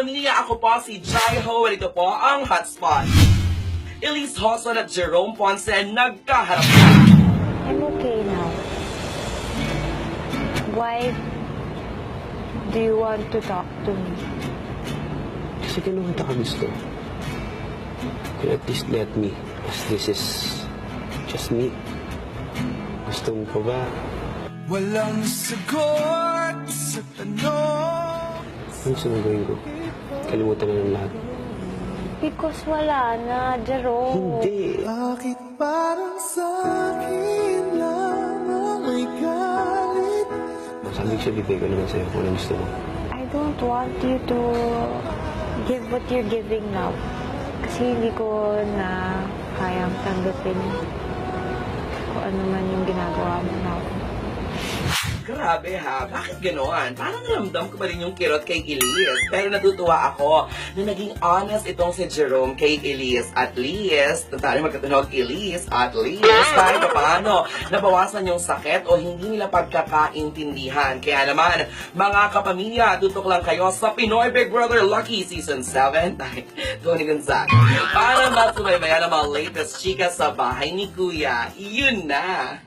kapamilya, ako po si Jai Ho at ito po ang Hotspot. Elise Hoson at Jerome Ponce nagkaharap na. I'm okay now. Why do you want to talk to me? Kasi ganun kita ka gusto. Kaya at least let me, as this is just me. Gusto mo pa ba? Walang sagot sa tanong. Ano gusto mong gawin ko? Kalimutan na ng lahat. Because wala na, Jerome. Hindi. Bakit parang sa akin lang may galit? Sabi ko siya, bibigay ko naman sa'yo kung ano gusto mo. I don't want you to give what you're giving now. Kasi hindi ko na kayang tanggapin kung ano man yung ginagawa mo now. Grabe ha, bakit ganoon? Parang naramdam ko pa rin yung kirot kay Elise. Pero natutuwa ako na naging honest itong si Jerome kay Elise. At least, tayo magkatunog Elise, at least, kahit paano, nabawasan yung sakit o hindi nila pagkakaintindihan. Kaya naman, mga kapamilya, tutok lang kayo sa Pinoy Big Brother Lucky Season 7. Tony Gonzaga. Para masubaybayan ang mga latest chika sa bahay ni Kuya. Yun na!